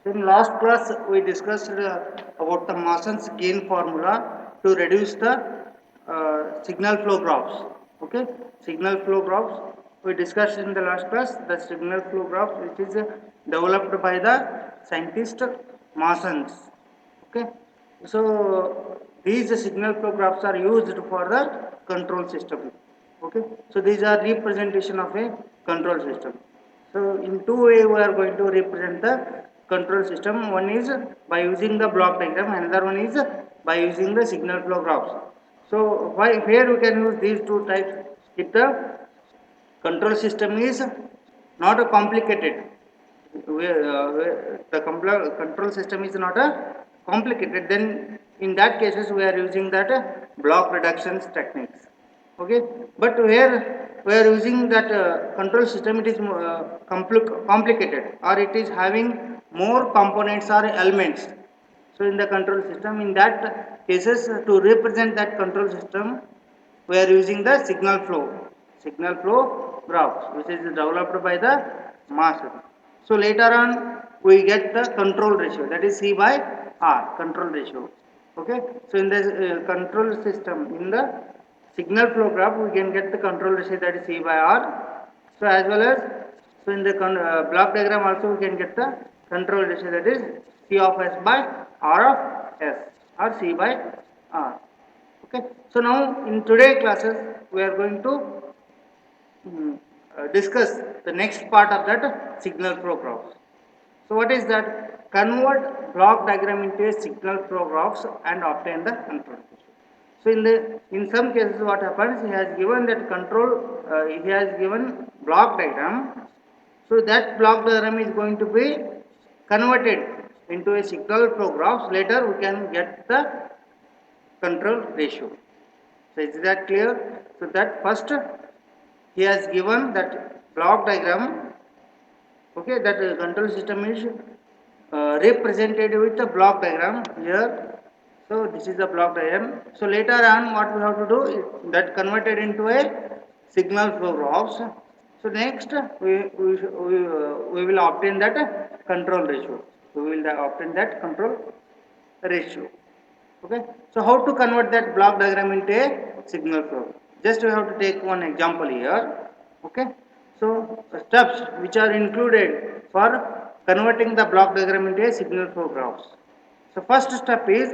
In last class, we discussed about the Mason's gain formula to reduce the signal flow graphs. Okay, signal flow graphs. We discussed in the last class the signal flow graph, which is developed by the scientist Masons. Okay, so these signal flow graphs are used for the control system. Okay, so these are representation of a control system. So in two way we are going to represent the control system. One is by using the block diagram, another one is by using the signal flow graphs. So why where we can use these two types? If the control system is not a complicated, where the control system is not a complicated, then in that cases we are using that block reductions techniques. Okay, but where we are using that control system, it is complicated, or it is having more components or elements. So in the control system, in that cases, to represent that control system, we are using the signal flow graphs, which is developed by the master. So later on we get the control ratio, that is C by R control ratio. Okay, so in the control system, in the signal flow graph, we can get the control ratio, that is C by R. So as well as, so in the block diagram also we can get the control ratio, that is C of S by R of S, or C by R. Okay, so now in today classes we are going to discuss the next part of that signal flow graphs. So what is that? Convert block diagram into a signal flow graphs and obtain the control. So in some cases what happens, he has given that control, he has given block diagram. So that block diagram is going to be converted into a signal flow graphs. Later we can get the control ratio. So is that clear? So that first he has given that block diagram. Okay, that control system is represented with the block diagram here. So this is the block diagram. So later on what we have to do is that converted into a signal flow graphs. So next we will obtain that control ratio. We will obtain that control ratio. Okay, so how to convert that block diagram into a signal flow? Just we have to take one example here. Okay, so steps which are included for converting the block diagram into a signal flow graphs. So first step is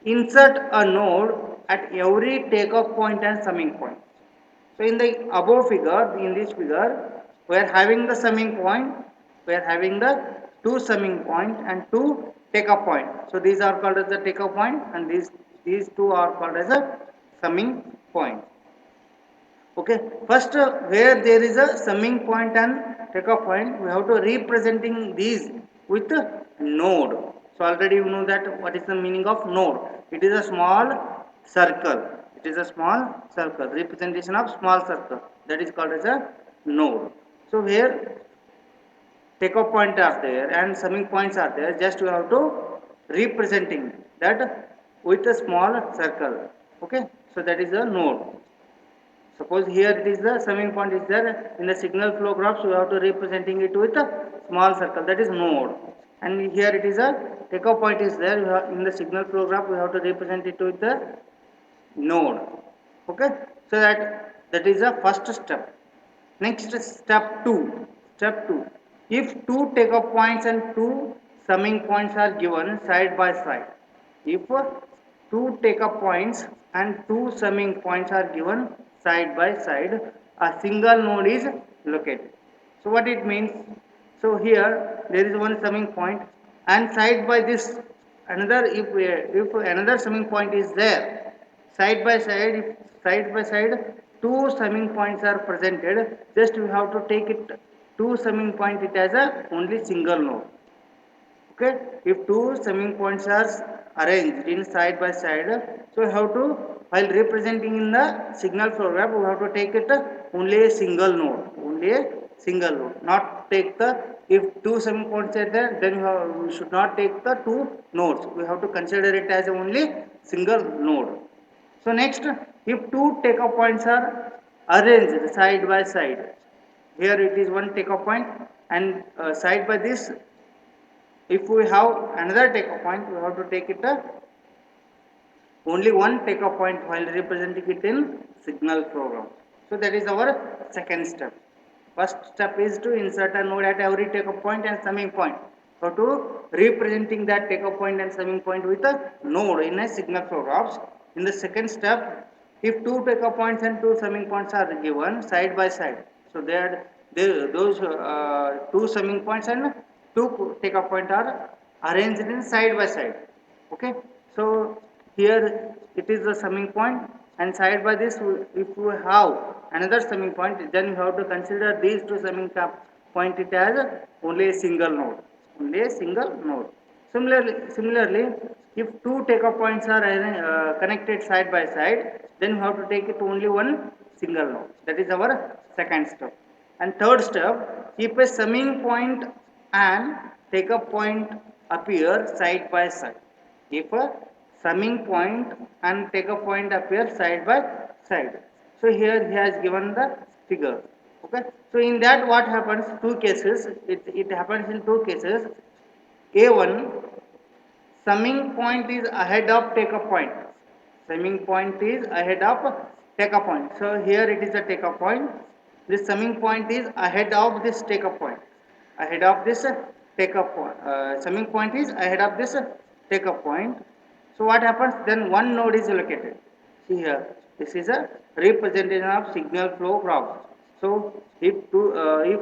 insert a node at every takeoff point and summing point. So in the above figure, in this figure, we are having the summing point, we are having the two summing point and two takeoff point. So these are called as the takeoff point, and these two are called as a summing point. Okay, first where there is a summing point and takeoff point, we have to representing these with a node. So already you know that what is the meaning of node. It is a small circle. It is a small circle, representation of small circle, that is called as a node. So here takeoff point are there and summing points are there, just you have to representing that with a small circle. Okay, so that is a node. Suppose here it is the summing point is there, in the signal flow graphs we have to representing it with a small circle, that is node. And here it is a takeoff point is there, in the signal flow graph we have to represent it with the node. Okay, so that is the first step. Next step 2. Step 2, if two takeoff points and two summing points are given side by side, if two takeoff points and two summing points are given side by side, a single node is located. So what it means? So here there is one summing point and side by this another, if another summing point is there, side by side, if side by side two summing points are presented, just we have to take it two summing point it as a only single node. Okay, if two summing points are arranged in side by side, so we have to, while representing in the signal flow graph, we have to take it only a single node, only a single node, not take the, if two summing points are there, then we should not take the two nodes, we have to consider it as only single node. So next, if two takeoff points are arranged side by side, here it is one takeoff point and side by this If we have another take-off point, we have to take it only one take-off point while representing it in signal flow graph. So that is our second step. First step is to insert a node at every take-off point and summing point. So to representing that take-off point and summing point with a node in a signal flow graphs. In the second step, if two take-off points and two summing points are given side by side, so those two summing points and two take-off points are arranged in side by side. Okay, so here it is the summing point, and side by this, if you have another summing point, then you have to consider these two summing point it as only a single node, only a single node. Similarly, if two takeoff points are connected side by side, then you have to take it only one single node. That is our second step. And third step, keep a summing point and takeoff point appear side by side. If a summing point and takeoff point appear side by side. So here he has given the figure. Okay. So in that what happens? Two cases. It happens in two cases. A1, summing point is ahead of takeoff point. Summing point is ahead of takeoff point. So here it is the takeoff point. This summing point is ahead of this takeoff point. Ahead of this takeoff point. Summing point is ahead of this takeoff point. So what happens? Then one node is located. See here. This is a representation of signal flow graph. So if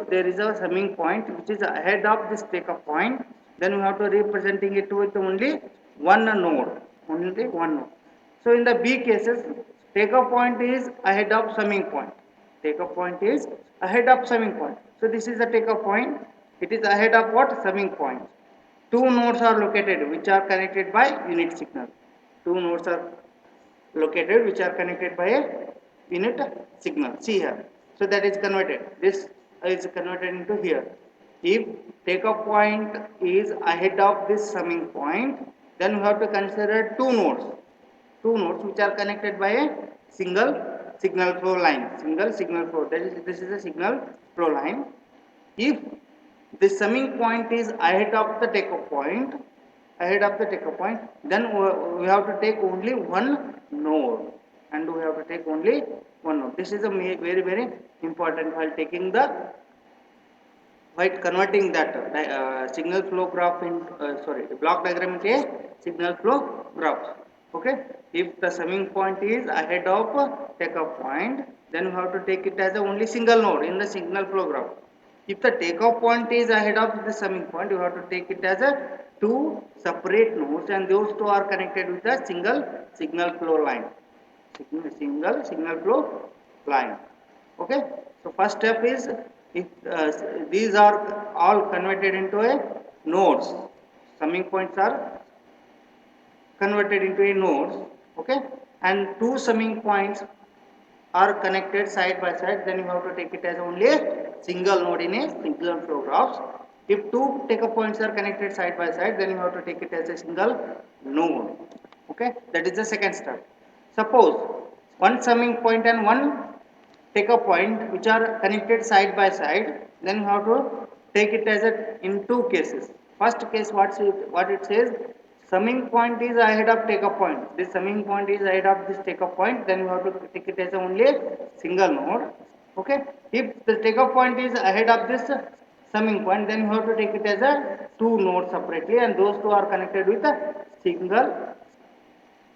there is a summing point which is ahead of this takeoff point, then we have to representing it with only one node. Only one node. So in the B cases, takeoff point is ahead of summing point. Takeoff point is ahead of summing point. So this is the takeoff point. It is ahead of what? Summing point. Two nodes are located which are connected by unit signal. Two nodes are located which are connected by a unit signal. See here. So that is converted. This is converted into here. If takeoff point is ahead of this summing point, then we have to consider two nodes. Two nodes which are connected by a single signal flow line. Single signal flow. That is, this is a signal flow line. If the summing point is ahead of the takeoff point, then we have to take only one node, and we have to take only one node. This is a very important while taking the while converting that signal flow graph in block diagram into a signal flow graph. Okay, if the summing point is ahead of takeoff point, then we have to take it as a only single node in the signal flow graph. If the takeoff point is ahead of the summing point, you have to take it as a two separate nodes, and those two are connected with a single signal flow line. Single signal flow line. Okay. So first step is if these are all converted into a nodes. Summing points are converted into a nodes. Okay. And two summing points are connected side by side, then you have to take it as only a single node in a signal flow graphs. If two takeoff points are connected side by side, then you have to take it as a single node. Okay, that is the second step. Suppose one summing point and one takeoff point which are connected side by side, then you have to take it as a in two cases. First case, what it says, summing point is ahead of takeoff point. This summing point is ahead of this takeoff point. Then you have to take it as only a single node. Okay. If the takeoff point is ahead of this summing point, then you have to take it as a two nodes separately, and those two are connected with a single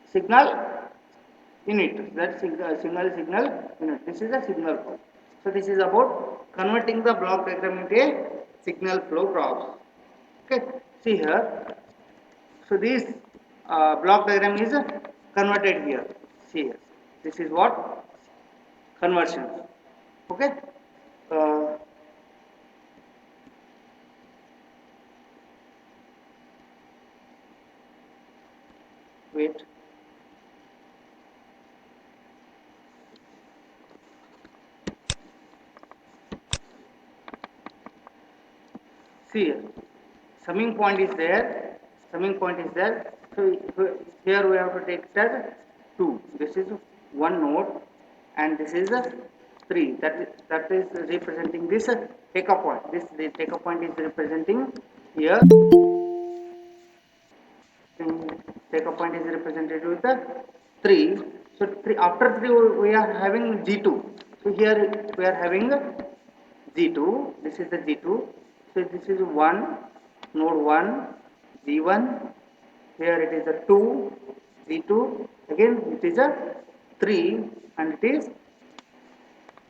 signal unit. That single signal unit. This is a signal flow. So this is about converting the block diagram into a signal flow graphs. Okay. See here. So this block diagram is converted here. See here. This is what conversion. Okay. Uh, Wait. See here. Summing point is there. Summing point is there. So here we have to take it as 2. This is one node, and this is a 3. That is representing this takeoff point. This the takeoff point is representing here take up point is represented with the 3. So 3, after 3 we are having G2. So here we are having G2. This is the G2. So this is 1, node 1, G1. Here it is a 2, G2. Again it is a 3 and it is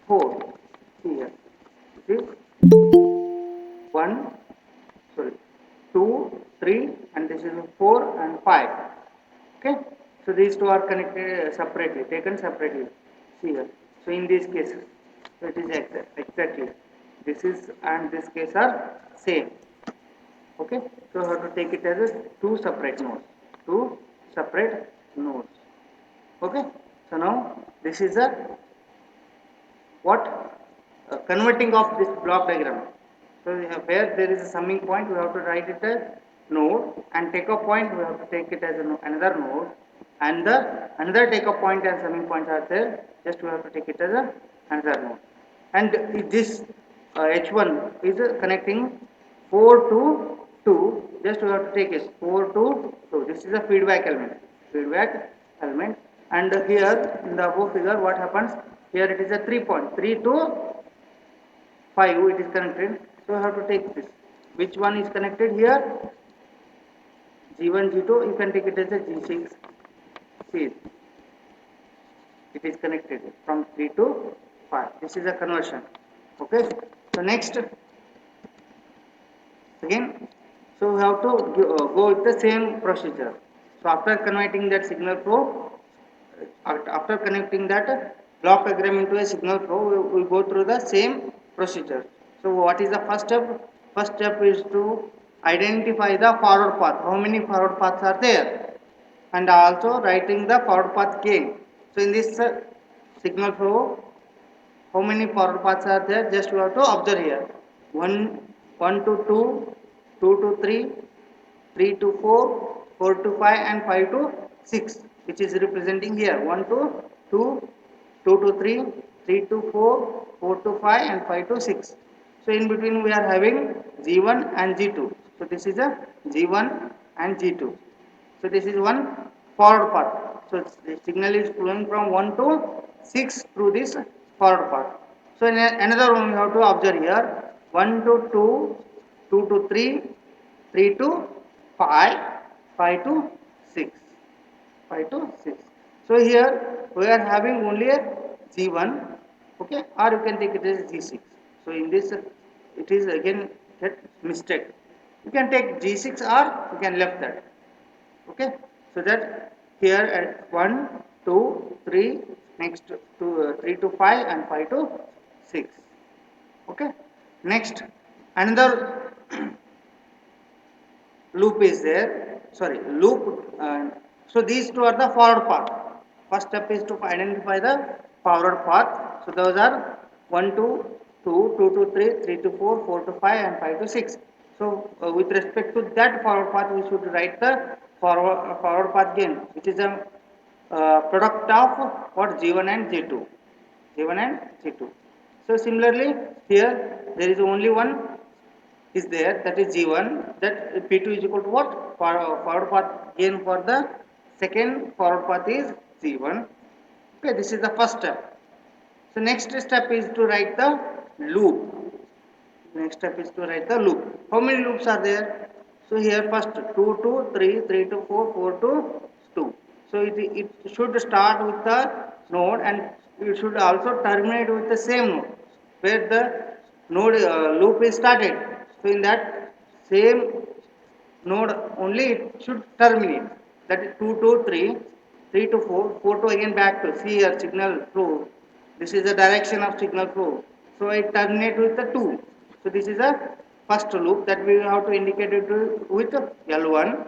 4. Here it is 1, sorry, 2, 3 and this is 4 and 5. Okay, so these two are connected separately, taken separately. See here. So in these cases, so it is exactly this is and this case are same. Okay, so you have to take it as a two separate nodes, two separate nodes. Okay, so now this is a what converting of this block diagram. So where there is a summing point, we have to write it as node, and take a point we have to take it as another node, and the another take a point and summing points are there. Just we have to take it as another node, and this H1 is connecting 4 to 2. Just we have to take it 4 to 2. This is a feedback element. Feedback element, and here in the above figure, what happens? Here it is a 3 point, 3 to 5 it is connected. So I have to take this. Which one is connected here? G1, G2, you can take it as a G6. See, it is connected from 3 to 5. This is a conversion. Okay. So next, again, so we have to go with the same procedure. So after converting that signal flow, after connecting that block diagram into a signal flow, we go through the same procedure. So what is the first step? First step is to identify the forward path. How many forward paths are there? And also writing the forward path gain. So in this signal flow, how many forward paths are there? Just you have to observe here. 1, 1 to 2, 2 to 3, 3 to 4, 4 to 5 and 5 to 6, which is representing here 1 to 2, 2 to 3, 3 to 4, 4 to 5 and 5 to 6. So in between we are having G1 and G2. So this is a G1 and G2. So this is one forward path. So the signal is flowing from 1 to 6 through this forward path. So in another one we have to observe here 1 to 2, 2 to 3, 3 to 5, 5 to 6, 5 to 6. So here we are having only a G1, okay, or you can take it as G6. So in this it is again get mistake. You can take G6 or you can left that. Okay, so that here at 1, 2, 3, next to 3 to 5 and 5 to 6. Okay, next another loop is there, sorry, loop. So these two are the forward path. First step is to identify the forward path. So those are 1 to 2, 2 to 3, 3 to 4, 4 to 5 and 5 to 6. So with respect to that forward path, we should write the forward path gain, which is a product of what, G1 and G2, G1 and G2. So similarly here there is only one is there, that is G1, that P2 is equal to what, forward path gain for the second forward path is G1. Okay, this is the first step. So next step is to write the loop. Next step is to write the loop. How many loops are there? So here first 2 to 3, 3 to 4, 4 to 2. So it should start with the node and it should also terminate with the same node where the node loop is started. So in that same node only it should terminate. That is 2 to 3, 3 to 4, 4 to again back to see here signal flow. This is the direction of signal flow. So it terminates with the 2. So this is a first loop that we have to indicate it with L1.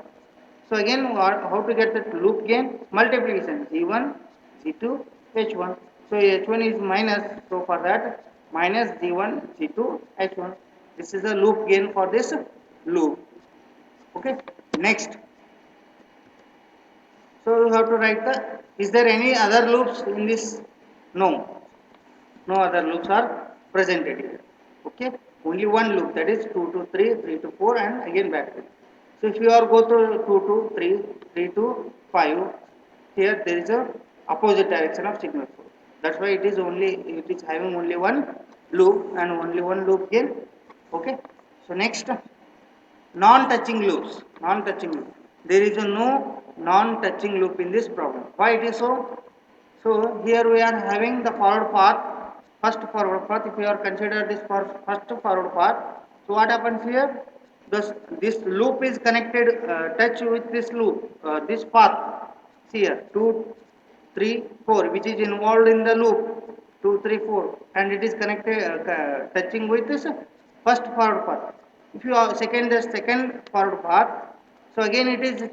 So again how to get the loop gain? Multiplication G1, G2, H1. So H1 is minus, so for that minus G1, G2, H1. This is a loop gain for this loop. Okay, next. So you have to write the, is there any other loops in this? No, no other loops are presented here. Okay, only one loop, that is 2 to 3, 3 to 4 and again back to. So if you are go to 2 to 3, 3 to 5, here there is a opposite direction of signal flow. That's why it is having only one loop and only one loop gain. Okay. So next, non-touching loops. Non-touching loop. There is a no non-touching loop in this problem. Why it is so? So here we are having the forward path, first forward path. If you are consider this for first forward path, so what happens here? This loop is connected, touch with this loop, this path. See here, 2, 3, 4, which is involved in the loop, 2, 3, 4, and it is connected, touching with this first forward path. If you are the second forward path, so again it is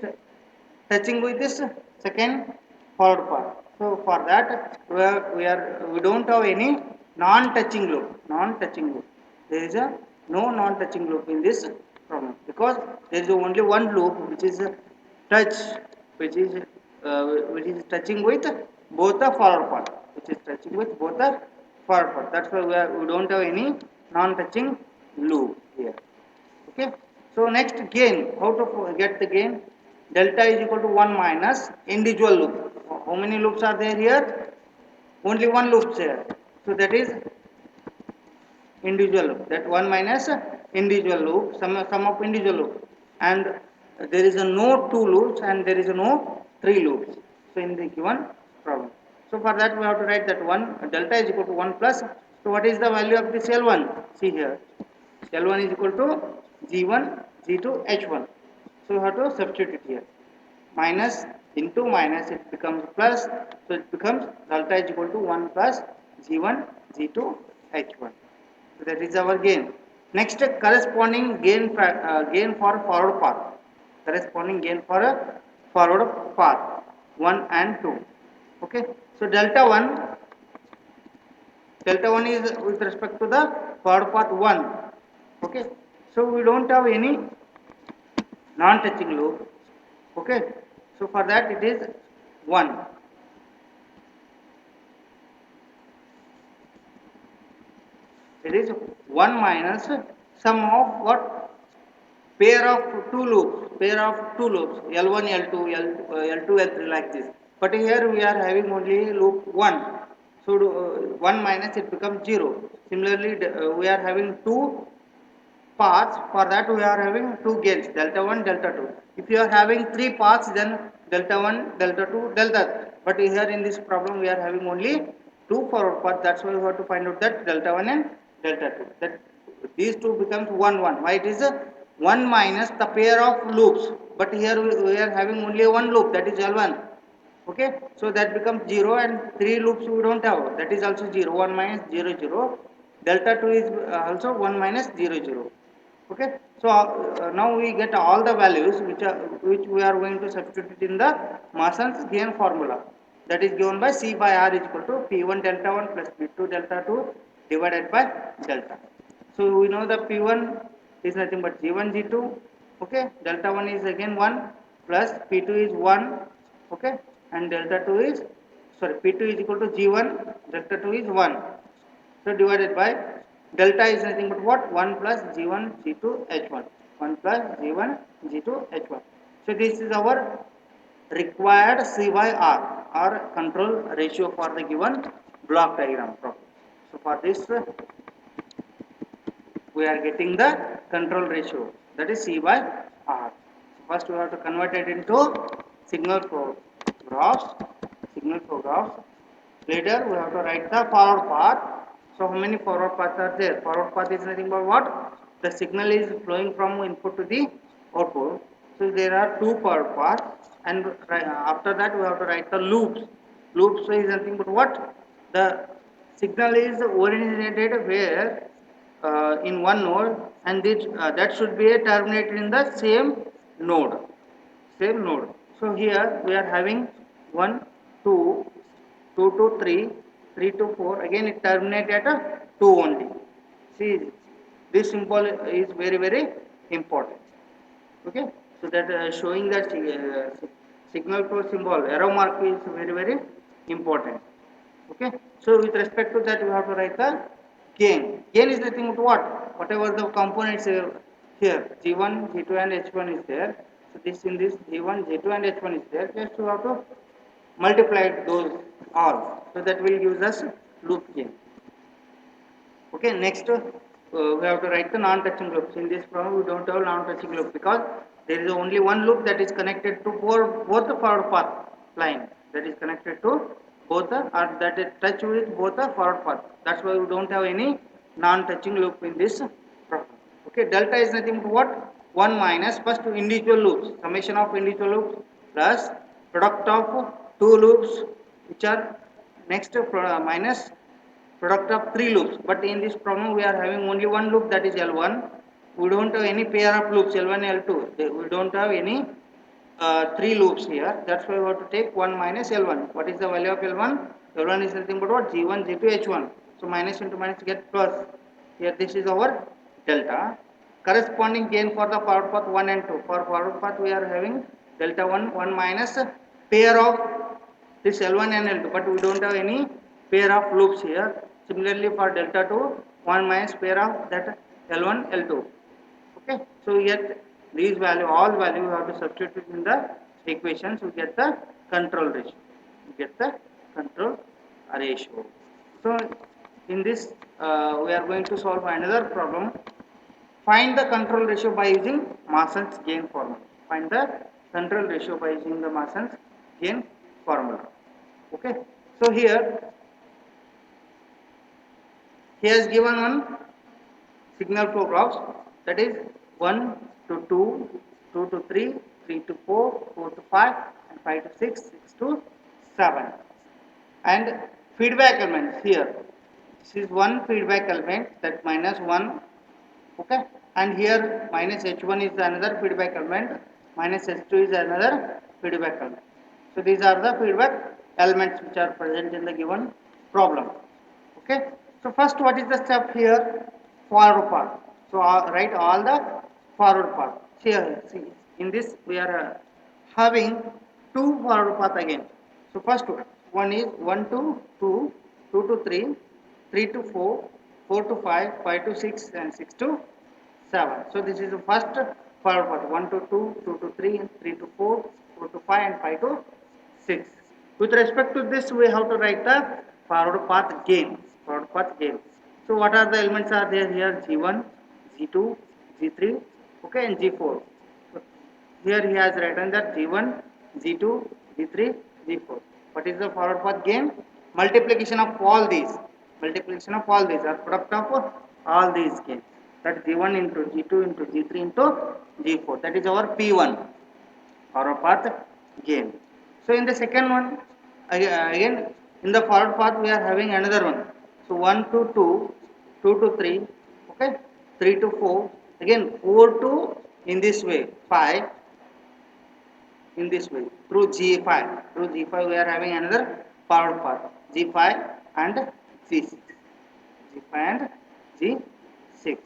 touching with this second forward path. So for that we don't have any non-touching loop. Non-touching loop. There is a no non-touching loop in this problem because there is only one loop which is touch, which is which is touching with both the forward path, which is touching with both the forward path. That's why we don't have any non-touching loop here. Okay. So next gain, how to get the gain? Delta is equal to 1 minus individual loop. How many loops are there here? Only one loop here. So that is individual loop. That 1 minus individual loop, sum of individual loop. And there is a no 2 loops and there is a no 3 loops. So in the given problem. So for that we have to write that 1 delta is equal to 1 plus. So what is the value of this L1? See here. L1 is equal to G1, G2, H1. So we have to substitute it here. Minus into minus, it becomes plus. So it becomes delta is equal to 1 plus G1, G2, H1. So that is our gain. Next, corresponding gain for forward path. Corresponding gain for a forward path 1 and 2. Okay. So delta 1 is with respect to the forward path 1. Okay. So we don't have any non-touching loop. Okay. So for that it is 1. It is 1 minus sum of what? Pair of two loops, L1, L2, L2, L3 like this. But here we are having only loop 1. So 1 minus it becomes 0. Similarly, we are having two paths. For that we are having two gains, delta 1, delta 2. If you are having three paths, then delta 1, delta 2, delta. But here in this problem we are having only two forward paths. That's why we have to find out that delta 1 and delta 2. That these two becomes 1, 1. Why it is 1 minus the pair of loops. But here we are having only one loop, that is L1. Okay, so that becomes 0 and 3 loops we don't have, that is also 0, 1 minus 0, 0. Delta 2 is also 1 minus 0, 0. Okay, so now we get all the values which we are going to substitute in the Mason's gain formula, that is given by C by R is equal to P1 delta 1 plus P2 delta 2 divided by delta. So we know the P1 is nothing but G1 G2. Okay, delta 1 is again 1 plus P2 is 1. Okay, and delta 2 is, sorry, P2 is equal to G1, delta 2 is 1. So divided by delta is nothing but what? 1 plus G1 G2 H1. 1 plus G1 G2 H1. So this is our required C by R or control ratio for the given block diagram problem. So for this we are getting the control ratio, that is C by R. First we have to convert it into signal flow graphs. Later we have to write the forward path. So how many forward paths are there? Forward path is nothing but what? The signal is flowing from input to the output. So there are two forward paths, and after that we have to write the loops. Loops is nothing but what? The signal is originated where in one node, and that should be terminated in the node same node. So here we are having 1, 2, 2 to 3, 3 to 4. Again it terminates at a 2 only. See, this symbol is very, very important. Okay, so that showing that signal flow symbol, arrow mark is very, very important. Okay, so with respect to that we have to write the gain. Gain is nothing but what? Whatever the components here G1, G2 and H1 is there. So this in this G1, G2 and H1 is there. Just you have to multiply those all. So that will use us loop gain. Okay, next we have to write the non-touching loops. In this problem, we don't have non-touching loop because there is only one loop that is connected to both the forward path line. That is connected to both the or that is touch with both the forward path. That's why we don't have any non-touching loop in this problem. Okay, delta is nothing but what? 1 minus first individual loops, summation of individual loops plus product of two loops which are next minus product of three loops, but in this problem we are having only one loop, that is L1. We don't have any pair of loops L1 L2. We don't have any three loops here. That's why we have to take 1 minus L1. What is the value of L1? L1 is nothing but what? G1 G2 H1. So minus into minus get plus. Here this is our delta. Corresponding gain for the forward path 1 and 2. For forward path we are having delta 1 minus pair of this L1 and L2, but we don't have any pair of loops here. Similarly for delta 2, 1 minus pair of that L1 L2. Okay, so yet these value, all value we have to substitute in the equations. We get the control ratio. We get the control ratio. So in this we are going to solve another problem. Find the control ratio by using Mason's gain formula. Find the control ratio by using the Mason's gain formula. Okay, so here he has given one signal flow graphs, that is 1 to 2, 2 to 3, 3 to 4, 4 to 5 and 5 to 6, 6 to 7. And feedback elements here, this is one feedback element, that minus 1. Okay, and here minus H1 is another feedback element, minus H2 is another feedback element. So these are the feedback elements which are present in the given problem. Okay, so first what is the step here? Forward path. So write all the forward path. Here see, in this we are having two forward path again. So first one is 1 to 2, 2 to 3, 3 to 4, 4 to 5, 5 to 6 and 6 to 7. So this is the first forward path, 1 to 2, 2 to 3, 3 to 4, 4 to 5 and 5 to 6. With respect to this, we have to write the forward path gain. Forward path gain. So what are the elements are there here? G1, G2, G3, okay, and G4. So here he has written that G1, G2, G3, G4. What is the forward path gain? Multiplication of all these. Multiplication of all these are product of all these gains. That G1 into G2 into G3 into G4. That is our P1, forward path gain. So in the second one, again in the forward path we are having another one. So 1 to 2, 2 to 3, okay, 3 to 4, again 4 to in this way 5, in this way through G5. Through G5 we are having another forward path, G5 and G6. G5 and G6.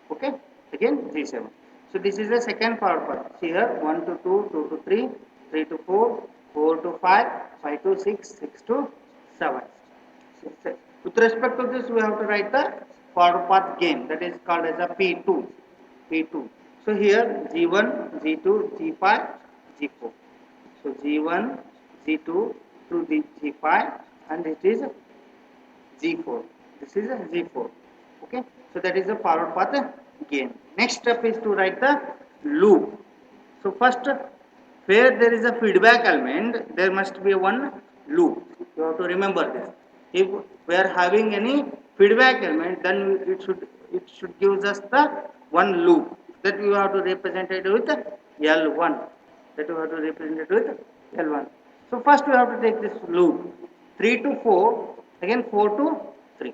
Okay, again G7. So this is the second forward path. See here 1 to 2, 2 to 3, 3 to 4, 4 to 5, 5 to 6, 6 to 7. With respect to this, we have to write the forward path gain, that is called as a P2. P2. So here G1, G2, G5, G4. So G1, G2 through the G5 and it is G4. This is a G4. Okay. So that is the forward path gain. Next step is to write the loop. So first, where there is a feedback element, there must be one loop. You have to remember this. If we are having any feedback element, then it should give us the one loop. That you have to represent it with L1. That you have to represent it with L1. So first we have to take this loop. 3 to 4, again 4 to 3.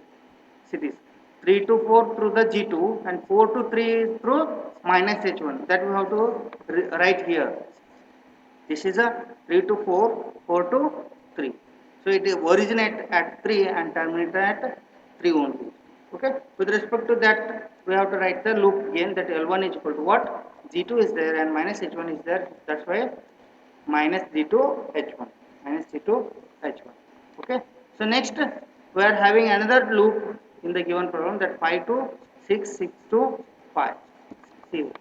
See this. 3 to 4 through the G2 and 4 to 3 through minus H1. That we have to write here. This is a 3 to 4, 4 to 3. So it originate at 3 and terminate at 3 only. Okay. With respect to that, we have to write the loop gain, that L1 is equal to what? G2 is there and minus H1 is there. That's why minus G2 H1. Minus G2 H1. Okay. So next we are having another loop in the given problem, that 5 to 6, 6 to 5. here.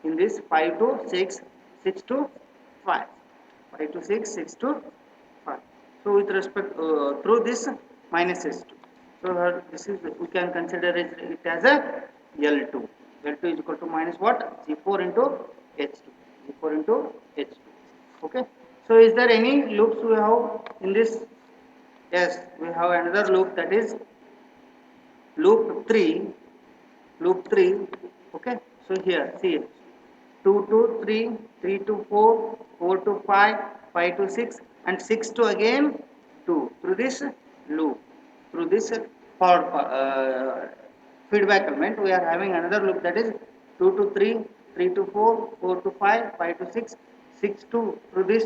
In this 5 to 6, 6 to 5, 5 to 6, 6 to 5. So with respect through this minus S2. So this is, we can consider it as a L2. L2 is equal to minus what? G4 into H2. G4 into H2. Okay. So is there any loops we have in this? Yes, we have another loop, that is loop 3. Loop 3. Okay. So here see it. 2 to 3, 3 to 4, 4 to 5, 5 to 6, and 6 to again 2. Through this loop, through this feedback element, we are having another loop, that is 2 to 3, 3 to 4, 4 to 5, 5 to 6, 6 to, through this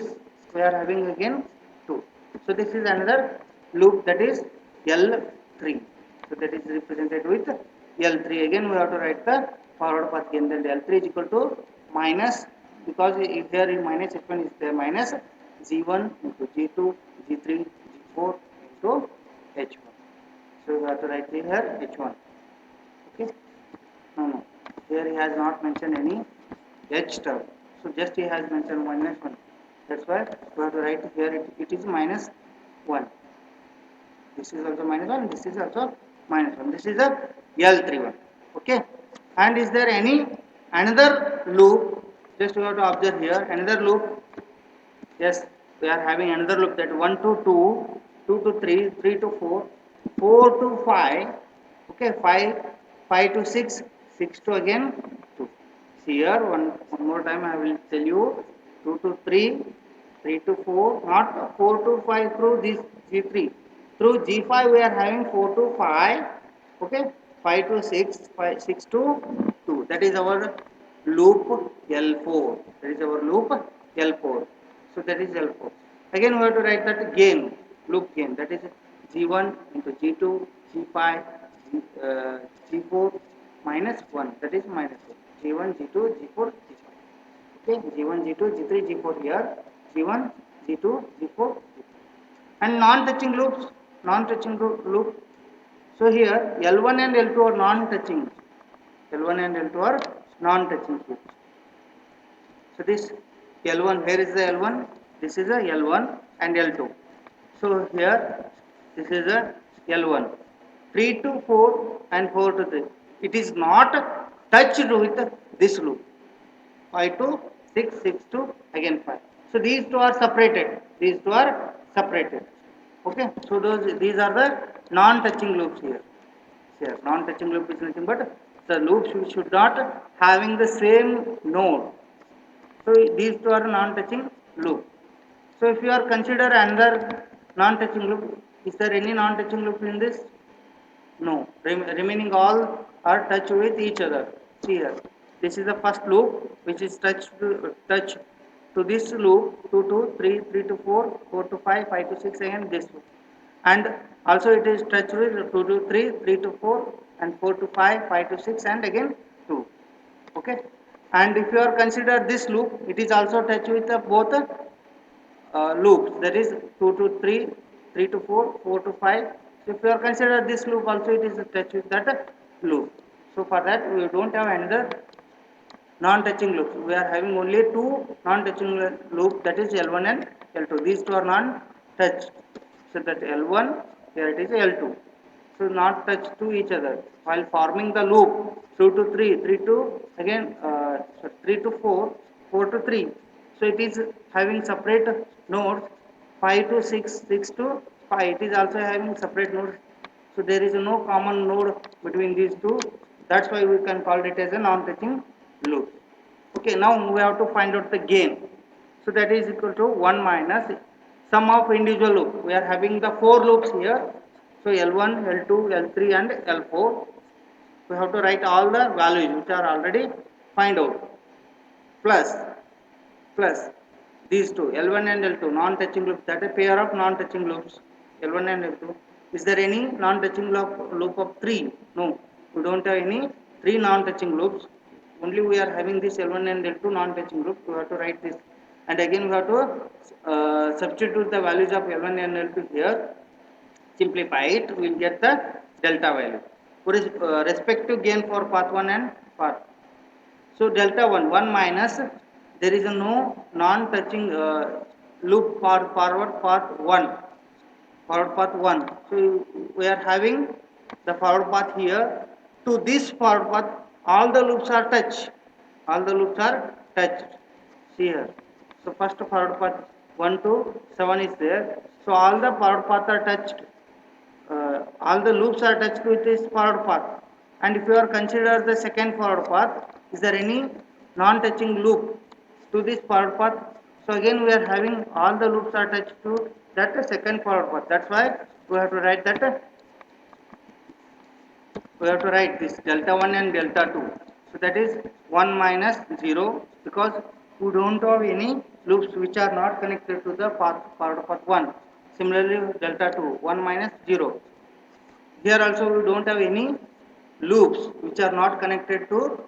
we are having again 2. So this is another loop, that is L3. So that is represented with L3. Again we have to write the forward path gain. Then L3 is equal to minus, because if there is minus H1 is there, minus G1 into G2, G3, G4 into H1. So we have to write here H1. Okay. No. Here he has not mentioned any H term. So just he has mentioned minus 1. That's why we have to write here it is minus 1. This is also minus 1. This is also minus 1. This is a L3 one. Okay. And is there any another loop? Just we have to observe here another loop. Yes, we are having another loop, that 1 to 2, 2 to 3, 3 to 4, 4 to 5, okay, 5 to 6, 6 to again 2. See here, one more time I will tell you, 2 to 3, 3 to 4, not 4 to 5 through this G3. Through G5 we are having 4 to 5, okay, 5 to 6, 5, 6 to 2. That is our loop L4. That is our loop L4. So that is L4. Again we have to write that gain, loop gain, that is G1 into G2, G5, G4 minus 1, that is minus 1. G1, G2, G4, G5. Okay, G1, G2, G3, G4 here, G1, G2, G4, G5. And non-touching loops, non-touching loop. So here L1 and L2 are non-touching. L1 and L2 are non-touching loops. So this L1, here is the L1, this is a L1 and L2. So here this is a L1. 3 to 4 and 4 to 3. It is not touched with this loop. 5 to 6, 6 to again 5. So these two are separated. These two are separated. Okay. So these are the non-touching loops here. Here non-touching loop is nothing but the loops which should not having the same node. So these two are non-touching loop. So if you are consider another non-touching loop, is there any non-touching loop in this? No. Remaining all are touch with each other. See here. This is the first loop which is touch to this loop 2 to 3, 3 to 4, 4 to 5, 5 to 6 again this loop. And also it is touch with 2 to 3, 3 to 4 and 4 to 5, 5 to 6 and again 2. Okay. And if you are consider this loop, it is also touch with both loops, that is 2 to 3, 3 to 4, 4 to 5. So if you are consider this loop also, it is touch with that loop. So for that we don't have another non-touching loops. We are having only two non-touching loop, that is L1 and L2. These two are non-touched. So that L1, here it is L2. So not touch to each other while forming the loop. 2 to 3, 3 to again 3 to 4, 4 to 3. So it is having separate nodes. 5 to 6, 6 to 5. It is also having separate nodes. So there is no common node between these two. That's why we can call it as a non-touching loop. Okay, now we have to find out the gain. So that is equal to 1 minus sum of individual loop. We are having the 4 loops here. So L1, L2, L3 and L4. We have to write all the values which are already find out. Plus these two L1 and L2 non-touching loops, that is a pair of non-touching loops L1 and L2. Is there any non-touching loop of 3? No, we don't have any 3 non-touching loops. Only we are having this L1 and L2 non-touching loop. We have to write this, and again we have to substitute the values of L1 and L2 here. Simplify it, we will get the delta value. What is respective gain for path 1 and path So delta 1 minus, there is a no non-touching loop for forward path 1. Forward path 1. So we are having the forward path here. To this forward path, all the loops are touched. All the loops are touched. See here. So first forward path 1 to 7 is there. So all the forward paths are touched. All the loops are touched with this forward path. And if you are consider the second forward path, is there any non-touching loop to this forward path? So again we are having all the loops are touched to that second forward path. That's why we have to write that we have to write this delta 1 and delta 2. So that is 1 minus 0, because we don't have any loops which are not connected to the path forward path 1. Similarly delta 2 1 minus 0. Here also we don't have any loops which are not connected to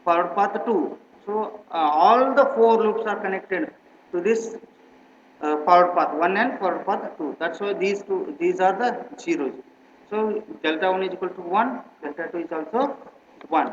forward path 2. So all the four loops are connected to this forward path 1 and forward path 2. That's why these are the zeros. So delta 1 is equal to 1, delta 2 is also 1.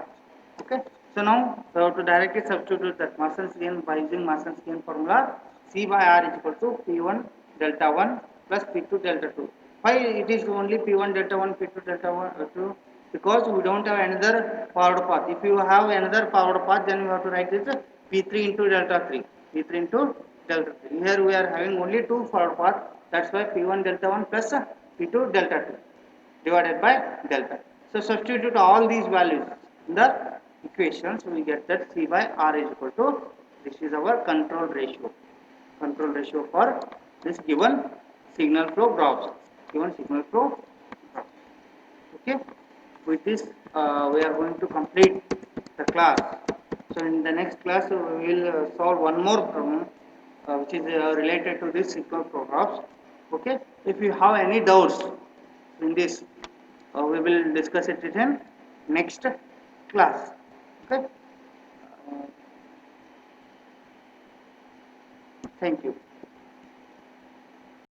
Okay. So now we have to directly substitute that Mason's gain by using Mason's gain formula. C by R is equal to P1 delta 1 plus P2 delta 2. Why it is only P1 delta 1, P2 delta 1, 2? Because we don't have another forward path. If you have another forward path, then you have to write this P3 into delta 3. P3 into delta 3. Here we are having only two forward paths. That's why P1 delta 1 plus P2 delta 2 divided by delta. So substitute all these values in the equations. We get that C by R is equal to, this is our control ratio. Control ratio for this given signal flow graphs. Given signal flow graphs. Okay. With this, we are going to complete the class. So in the next class, we will solve one more problem, which is related to this signal flow graphs. Okay. If you have any doubts in this, we will discuss it in next class. Okay. Thank you.